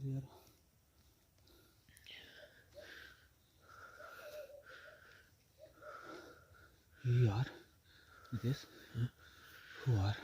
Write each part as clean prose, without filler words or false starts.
यार यार नितेश, यार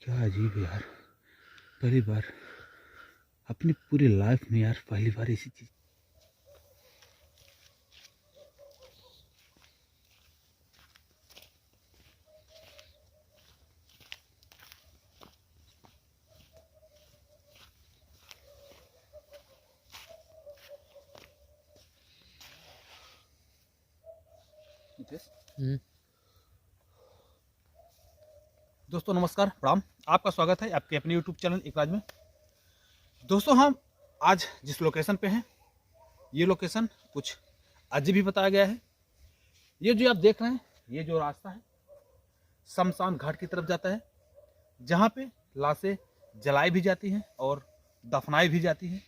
क्या अजीब है यार। पहली बार अपनी पूरी लाइफ में यार, पहली बार ऐसी चीज। दोस्तों नमस्कार, प्रणाम। आपका स्वागत है आपके अपने YouTube चैनल एक राज में। दोस्तों हम आज जिस लोकेशन पे हैं, ये लोकेशन कुछ अजीब भी बताया गया है। ये जो आप देख रहे हैं, ये जो रास्ता है शमशान घाट की तरफ जाता है, जहाँ पे लाशें जलाई भी जाती हैं और दफनाई भी जाती हैं।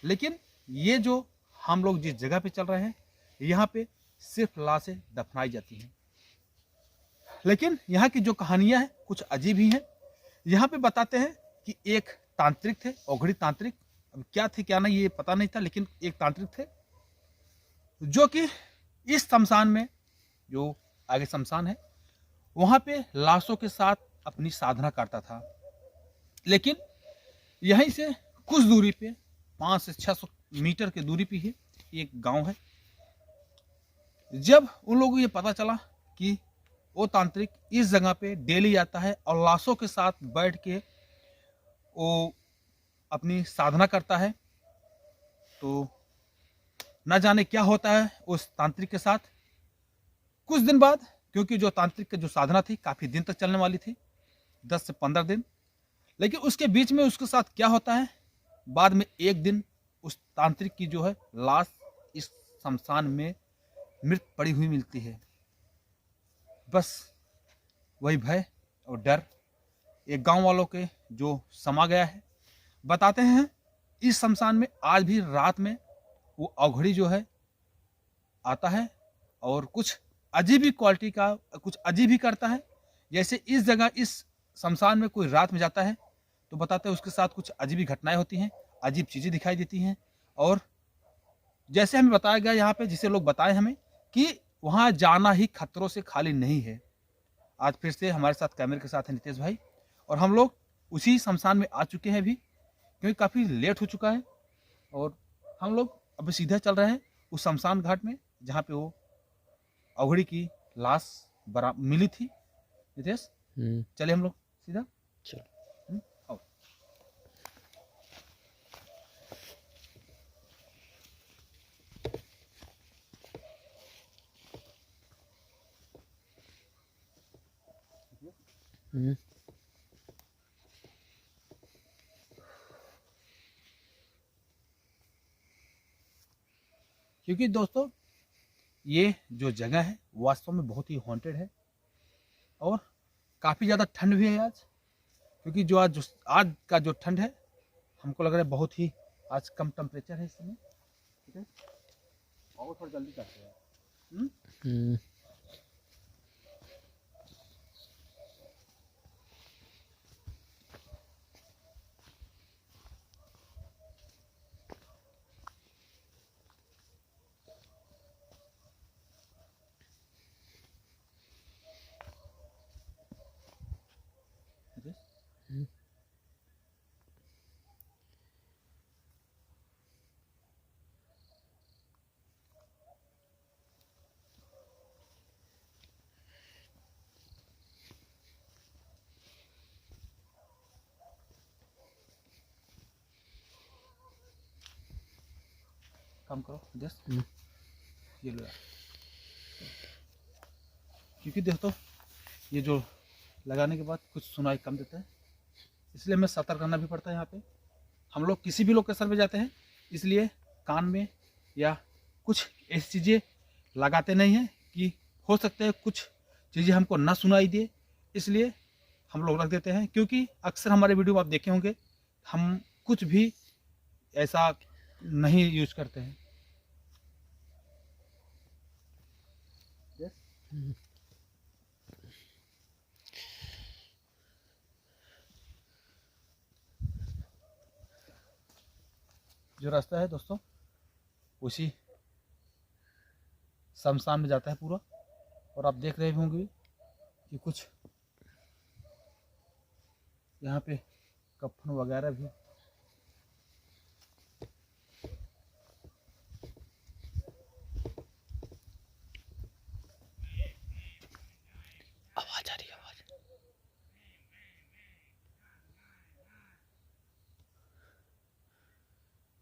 लेकिन ये जो हम लोग जिस जगह पे चल रहे हैं, यहाँ पे सिर्फ लाशें दफनाई जाती हैं। लेकिन यहाँ की जो कहानियां हैं कुछ अजीब ही हैं। यहाँ पे बताते हैं कि एक तांत्रिक थे, औघड़ी तांत्रिक। अब क्या थे क्या नहीं ये पता नहीं था, लेकिन एक तांत्रिक थे जो कि इस शमशान में, जो आगे शमशान है, वहां पे लाशों के साथ अपनी साधना करता था। लेकिन यहीं से कुछ दूरी पे 500 से 600 मीटर की दूरी पे ही एक गांव है। जब उन लोगों को ये पता चला कि वो तांत्रिक इस जगह पे डेली आता है और लाशों के साथ बैठ के वो अपनी साधना करता है, तो न जाने क्या होता है उस तांत्रिक के साथ। कुछ दिन बाद, क्योंकि जो तांत्रिक की जो साधना थी काफी दिन तक चलने वाली थी, 10 से 15 दिन, लेकिन उसके बीच में उसके साथ क्या होता है, बाद में एक दिन उस तांत्रिक की जो है लाश इस शमशान में मृत पड़ी हुई मिलती है। बस वही भय और डर एक गांव वालों के जो समा गया है। बताते हैं इस शमशान में आज भी रात में वो औघड़ी जो है आता है और कुछ अजीब ही क्वालिटी का कुछ अजीब ही करता है। जैसे इस जगह इस शमशान में कोई रात में जाता है तो बताते हैं उसके साथ कुछ अजीब ही घटनाएं होती हैं, अजीब चीजें दिखाई देती हैं। और जैसे हमें बताया गया यहाँ पे, जिसे लोग बताए हमें कि वहां जाना ही खतरों से खाली नहीं है। आज फिर से हमारे साथ कैमरे के साथ है नितेश भाई, और हम लोग उसी शमशान में आ चुके हैं अभी, क्योंकि काफ़ी लेट हो चुका है। और हम लोग अभी सीधा चल रहे हैं उस शमशान घाट में जहाँ पे वो औघड़ी की लाश बरा मिली थी। नितेश चले हम लोग सीधा। चलो आओ। क्योंकि दोस्तों ये जो जगह है वास्तव में बहुत ही हॉन्टेड है और काफ़ी ज़्यादा ठंड भी है आज। क्योंकि जो आज का जो ठंड है, हमको लग रहा है बहुत ही आज कम टेम्परेचर है इस समय। ठीक है, और थोड़ा जल्दी करते हैं। काम करो जस्ट ये लो यार। क्योंकि दोस्तों ये जो लगाने के बाद कुछ सुनाई कम देता है, इसलिए हमें सतर्क करना भी पड़ता है। यहाँ पे हम लोग किसी भी लोकेशन पे जाते हैं, इसलिए कान में या कुछ ऐसी चीज़ें लगाते नहीं हैं कि हो सकता है कुछ चीज़ें हमको ना सुनाई दे, इसलिए हम लोग रख देते हैं। क्योंकि अक्सर हमारे वीडियो में आप देखे होंगे हम कुछ भी ऐसा नहीं यूज करते हैं। जो रास्ता है दोस्तों उसी शमशान में जाता है पूरा। और आप देख रहे होंगे कि कुछ यहाँ पे कफन वगैरह भी आवाज आ रही है।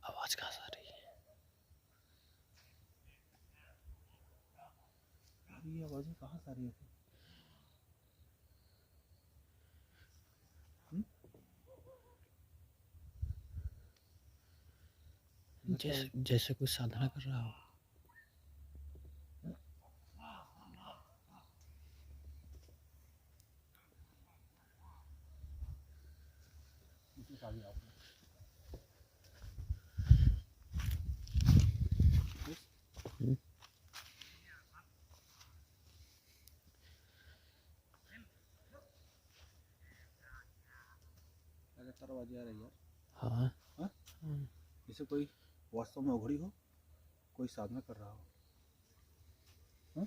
आवाज कहाँ से आ रही है? ये आवाज़ें कहाँ से आ रही है? जैसे कोई साधना कर रहा हो। लगातार आवाज़ें आ रही है। हाँ, हाँ? जैसे कोई वास्तव में उघड़ी हो, कोई साधना कर रहा हो। हाँ?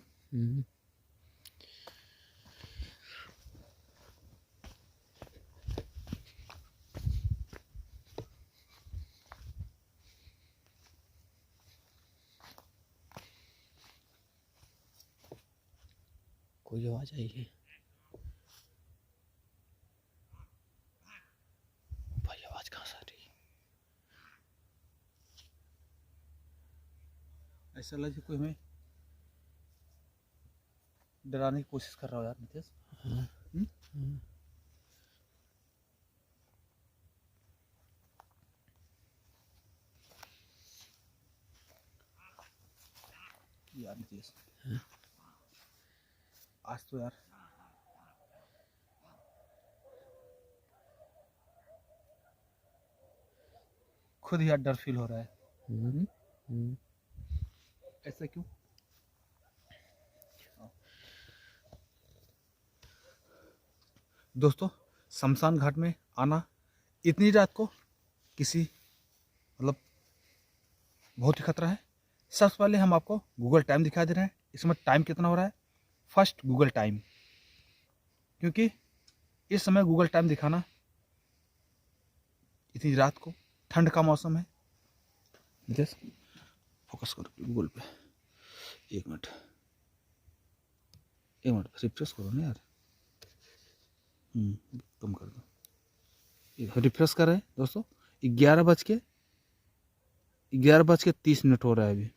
कोई आवाज आई है भाई? आवाज कहाँ से आ रही है? ऐसा लगे कोई हमें डराने की कोशिश कर रहा हो यार नितेश। यार नितेश आज तो यार खुद यार डर फील हो रहा है। ऐसा क्यों? दोस्तों शमशान घाट में आना इतनी रात को किसी मतलब बहुत ही खतरा है। सबसे पहले हम आपको गूगल टाइम दिखा दे रहे हैं। इसमें टाइम कितना हो रहा है, फर्स्ट गूगल टाइम, क्योंकि इस समय गूगल टाइम दिखाना इतनी रात को, ठंड का मौसम है। जस फोकस करो गूगल पे, एक मिनट रिफ्रेश करो ना यार। कम कर दो। रिफ्रेश कर रहे हैं दोस्तों। 11:30 हो रहा है अभी।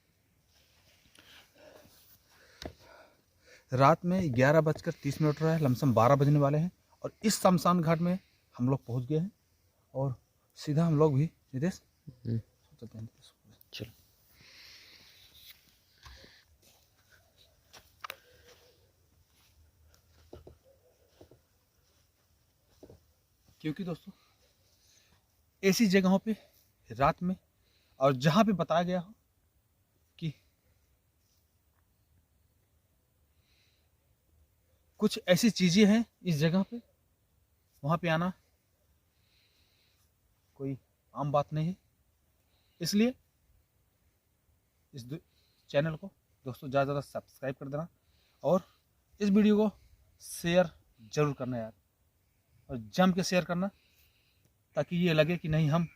रात में 11:30 हो रहा है, लमसम 12 बजने वाले हैं। और इस शमशान घाट में हम लोग पहुंच गए हैं और सीधा हम लोग भी नितेश चलते हैं। चलो। क्योंकि दोस्तों ऐसी जगहों पे रात में और जहां पे बताया गया हो कि कुछ ऐसी चीजें हैं इस जगह पे, वहां पे आना कोई आम बात नहीं है। इसलिए इस चैनल को दोस्तों ज़्यादा से ज़्यादा सब्सक्राइब कर देना और इस वीडियो को शेयर जरूर करना यार, और जम के शेयर करना ताकि ये लगे कि नहीं हम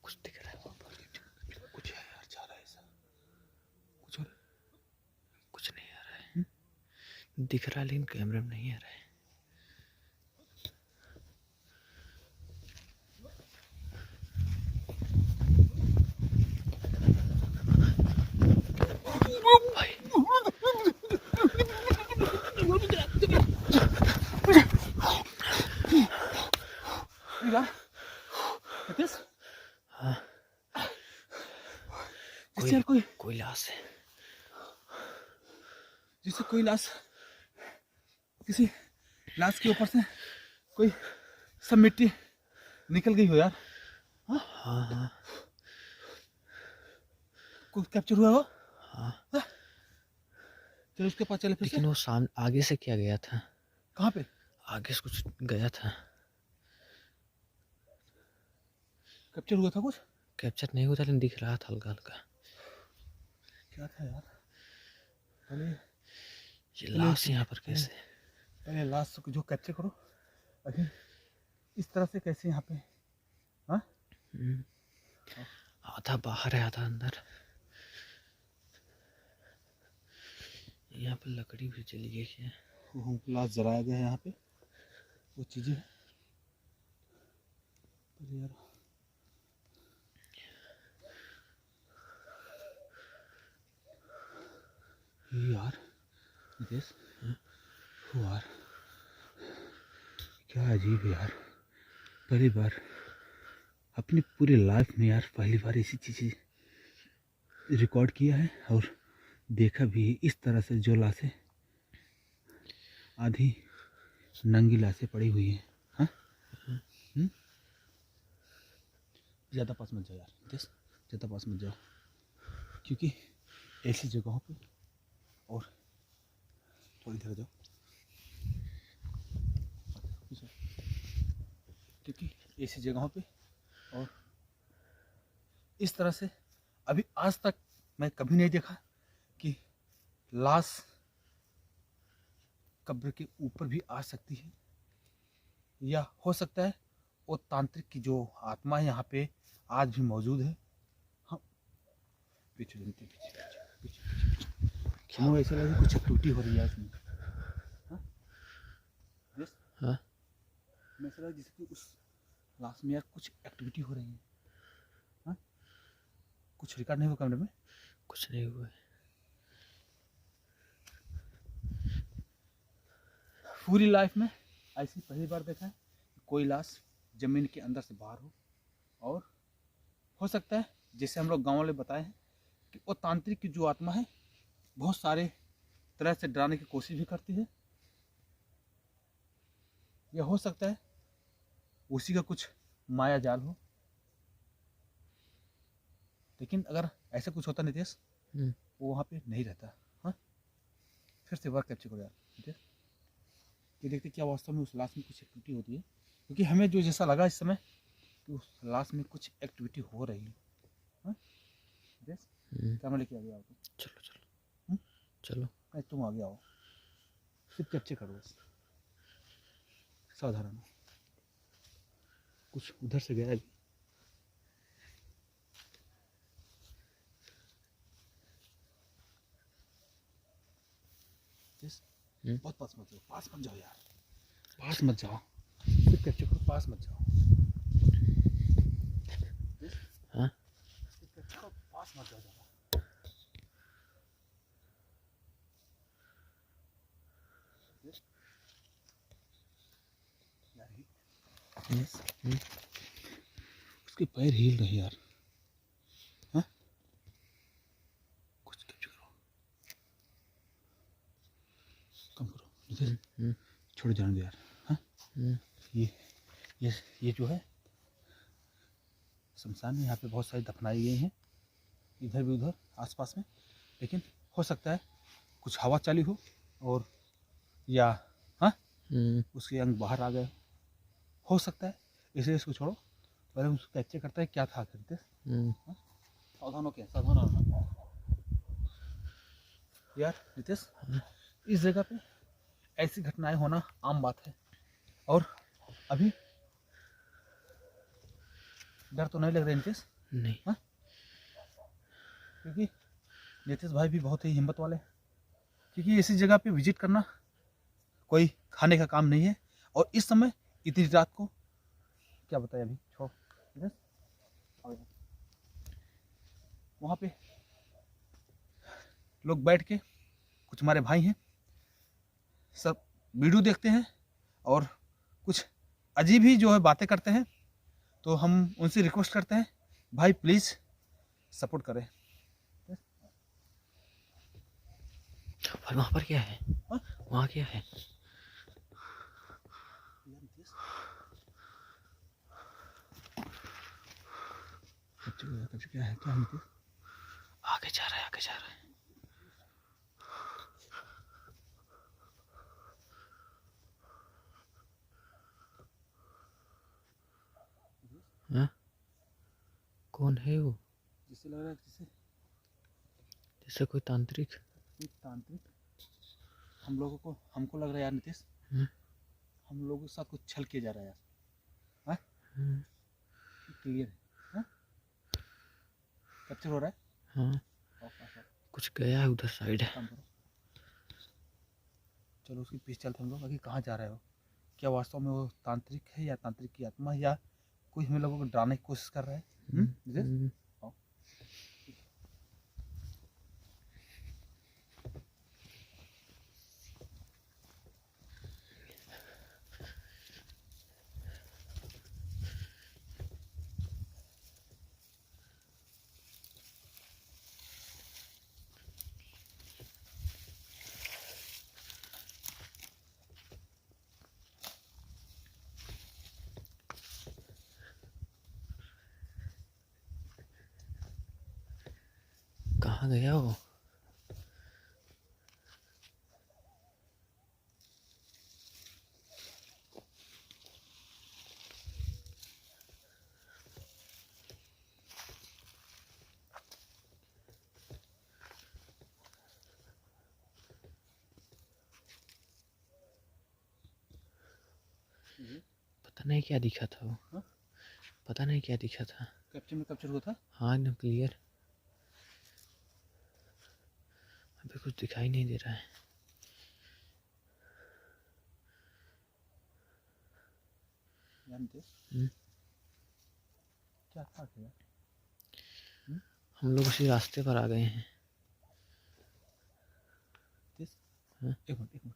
कुछ दिख रहा है वहाँ पर? कुछ है यार, जा रहा है ऐसा कुछ नहीं आ रहा है। दिख रहा है लेकिन कैमरे में नहीं आ रहा है। से। जिससे कोई लाश, किसी लाश के ऊपर से कोई सब मिट्टी निकल गई हो यार। हाँ हाँ कुछ कैप्चर हुआ हो। हाँ। चलो उसके पास चले फिर से। लेकिन वो सामने आगे से क्या गया था? कहाँ पे? आगे से कुछ गया था। कैप्चर हुआ था कुछ? कैप्चर नहीं हुआ था लेकिन दिख रहा था हल्का हल्का। क्या था यार? पहले ये लाश यहाँ पर कैसे? पहले लाश को जो कैप्चर करो, अभी इस तरह से कैसे यहाँ पे? हाँ, आधा बाहर है आधा अंदर। यहाँ पे लकड़ी भी जली गई है। वो लाश जलाया गया है यहाँ पे, वो चीजें हैं। पहले यार यार नितेश, वो यार क्या अजीब है यार। पहली बार अपनी पूरी लाइफ में यार, पहली बार ऐसी चीज़ें रिकॉर्ड किया है और देखा भी है। इस तरह से जो लाशें आधी नंगी लाशें पड़ी हुई हैं। हाँ, ज़्यादा पास मत जाओ यार नितेश, ज़्यादा पास मत जाओ, क्योंकि ऐसी जगहों पे, और थोड़ी देर जाओ, क्योंकि ऐसी जगहों पे और इस तरह से अभी आज तक मैं कभी नहीं देखा कि लाश कब्र के ऊपर भी आ सकती है, या हो सकता है वो तांत्रिक की जो आत्मा है यहाँ पे आज भी मौजूद है। हाँ, पीछे पीछे पीछे पीछे ऐसा लगे कुछ एक्टिविटी हो रही है इसमें। हाँ, हाँ? मैं ऐसा लगा जैसे कि उस लाश में यार कुछ एक्टिविटी हो रही है। हाँ, कुछ रिकॉर्ड नहीं हुआ कैमरे में? कुछ नहीं हुआ। पूरी लाइफ में ऐसी पहली बार देखा है कि कोई लाश जमीन के अंदर से बाहर हो, और हो सकता है जैसे हम लोग गाँव वाले बताए हैं कि वो तांत्रिक की जो आत्मा है बहुत सारे तरह से डराने की कोशिश भी करती है, या हो सकता है उसी का कुछ माया जाल हो। लेकिन अगर ऐसा कुछ होता नितेश, वो वहाँ पे नहीं रहता। हाँ, फिर से वर्क कैप्चर करो यार नितेश, ये देखते क्या वास्तव में उस लाश में कुछ एक्टिविटी होती है, क्योंकि हमें जो जैसा लगा इस समय कि उस लाश में कुछ एक्टिविटी हो रही है। हाँ नितेश, कैमरा लेके आगे आओ तुम। चलो चलो चलो। नहीं, तुम आगे आओ, सिर्फ कैप्चर करो बस, साधारण। कुछ उधर से गया है। बहुत पास मत जाओ, पास मत जाओ यार, पास मत जाओ, सिर्फ कैप्चर करो, पास मत जाओ। हाँ? सिर्फ कैप्चर करो, पास मत जाओ ज़्यादा। उसके पैर हिल रहे यार। हाँ, कुछ कैप्चर करो, कम करो नितेश, छोड़ जाने दो यार। हाँ, ये जो है शमशान में, यहाँ पे बहुत सारी दफनाई गई हैं, इधर भी उधर आसपास में, लेकिन हो सकता है कुछ हवा चली हो, और या हाँ उसके अंग बाहर आ गए हो सकता है, इसलिए इसको छोड़ो, पहले उसको कैप्चर करता है क्या था करते। सावधान हो क्या, सावधान हो यार नितेश। इस जगह पे ऐसी घटनाएं होना आम बात है, और अभी डर तो नहीं लग रहा नितेश? नहीं। हाँ, क्योंकि नितेश भाई भी बहुत ही हिम्मत वाले हैं, क्योंकि ऐसी जगह पे विजिट करना कोई खाने का काम नहीं है, और इस समय इतनी रात को क्या बताया अभी, छोड़ वहाँ पे लोग बैठ के, कुछ हमारे भाई हैं सब वीडियो देखते हैं, और कुछ अजीब ही जो है बातें करते हैं, तो हम उनसे रिक्वेस्ट करते हैं भाई प्लीज़ सपोर्ट करें। और वहाँ पर क्या है? हाँ? वहाँ क्या है? यार नितेश, कब से क्या है, क्या है नितेश? आगे जा रहा है, आगे जा रहा है। हाँ? कौन है वो? जिससे लग रहा है जिससे जैसे कोई तांत्रिक। कोई तांत्रिक हमको लग रहा है यार नितेश, हम्म। हम लोगों के साथ कुछ छल किया जा रहा है यार। हाँ? हम्म। क्लियर है? हाँ? कैप्चर हो रहा है? हाँ, ऑफ। कुछ गया है उधर साइड। एक काम करो, चलो उसके पीछे चलते हम लोग। अभी कहाँ जा रहे हो? क्या वास्तव में वो तांत्रिक है या तांत्रिक की आत्मा, या कोई हमें लोगों को डराने की कोशिश कर रहा है? नितेश, हम्म। आओ। कहाँ गया वो? पता नहीं क्या दिखा था वो। हाँ? पता नहीं क्या दिखा था। कैप्चर हुआ था? हाँ, एकदम क्लियर। अभी कुछ दिखाई नहीं दे रहा है। यार नितेश, हम्म। क्या था यार? हम लोग उसी रास्ते पर आ गए हैं। नितेश, हाँ? एक मिनट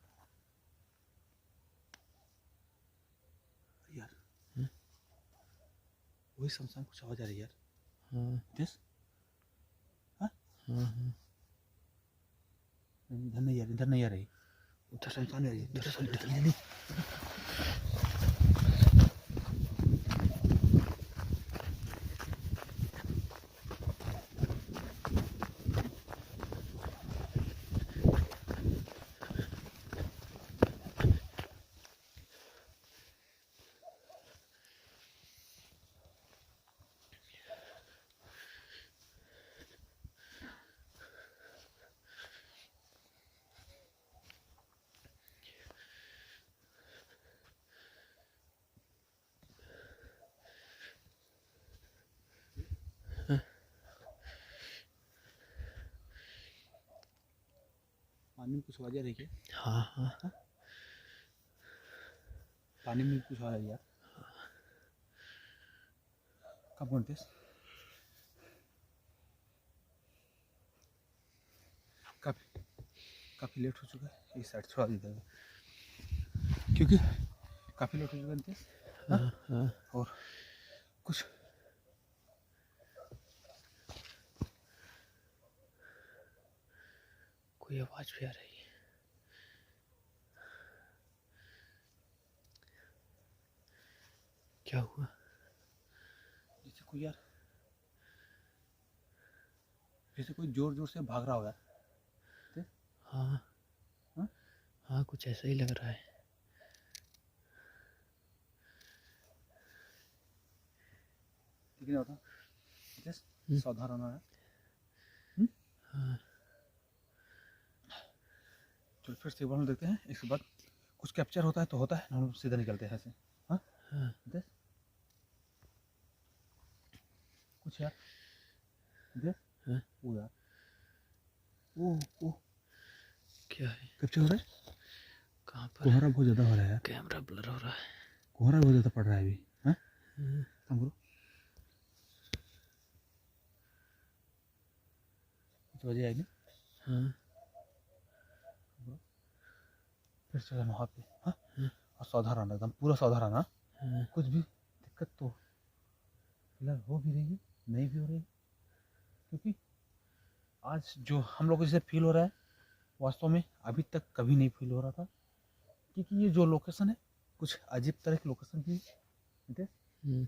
यार, हाँ? वही शमशान कुछ आवाज आ रही है यार। हाँ। नितेश, हाँ? हाँ। हाँ, इधर नहीं यार, इधर नहीं आ रही, उधर शमशान आ रही है। उधर नितेश, साइड। जल्दी जल्दी। पानी में कुछ आवाज आ रही है? हाँ। हाँ। पानी में कुछ आ रही है यार। कब नितेश? काफ़ी लेट हो चुका है, इस साइड छोड़ा दीजिएगा क्योंकि काफ़ी लेट हो चुका है नितेश। हाँ? हाँ। हाँ। और कुछ कोई आवाज भी आ रही है। क्या हुआ? जैसे कोई यार, जैसे कोई जोर जोर से भाग रहा हो यार। हाँ। हाँ? हाँ, कुछ ऐसा ही लग रहा है। ठीक है, नितेश, सावधान रहना है। हाँ। चलो फिर से वन देखते हैं, इसके बाद कुछ कैप्चर होता है तो होता है, हम सीधा निकलते हैं ऐसे। हाँ? हाँ। नितेश, कुछ यार, नितेश, हाँ? वो यार, वो क्या है? कैप्चर हो रहा है? कहाँ पर? कोहरा बहुत ज़्यादा हो रहा है यार, कैमरा ब्लर हो रहा है। कोहरा बहुत ज़्यादा पड़ रहा है अभी। हाँ? हाँ। काम करो, कुछ वजह आएगी। हाँ। फिर से वहाँ पे। हाँ? हाँ। और सावधान रहना, एकदम पूरा सावधान रहना। हाँ। कुछ भी दिक्कत तो फिलहाल हो भी रही है, नहीं भी हो रही है, क्योंकि आज जो हम लोग को जैसे फील हो रहा है वास्तव में अभी तक कभी नहीं फील हो रहा था, क्योंकि ये जो लोकेशन है कुछ अजीब तरह की लोकेशन भी है। हम्म,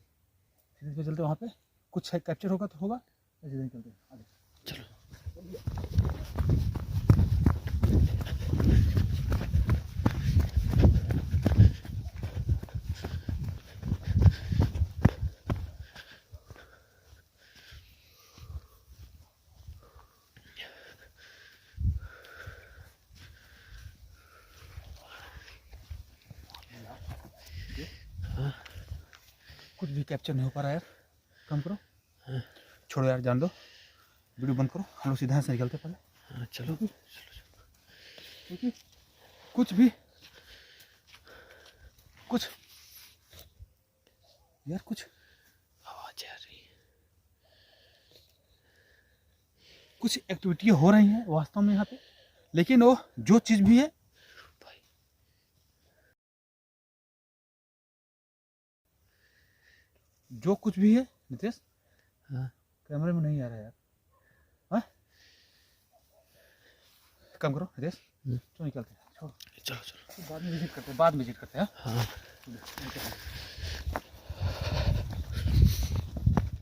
सीधे पे चलते वहाँ पे कुछ है, कैप्चर होगा तो होगा, ऐसे नहीं चलते आगे। चलो। हाँ, कुछ भी कैप्चर नहीं हो पा रहा यार, कम करो, हाँ, छोड़ो यार, जान दो, वीडियो बंद करो, हम लोग सीधा यहाँ से निकलते पहले, हाँ, चलो। क्योंकि कुछ भी कुछ यार कुछ आवाज आ रही है। कुछ एक्टिविटी हो रही हैं वास्तव में यहाँ पे, लेकिन वो जो चीज़ भी है भाई, जो कुछ भी है नितेश, हाँ, कैमरे में नहीं आ रहा है यार। हाँ, कम करो नितेश, क्यों निकलते हैं, छोड़ो, चलो चलो। बाद में विजिट करते हैं, बाद में विजिट करते हैं। हाँ,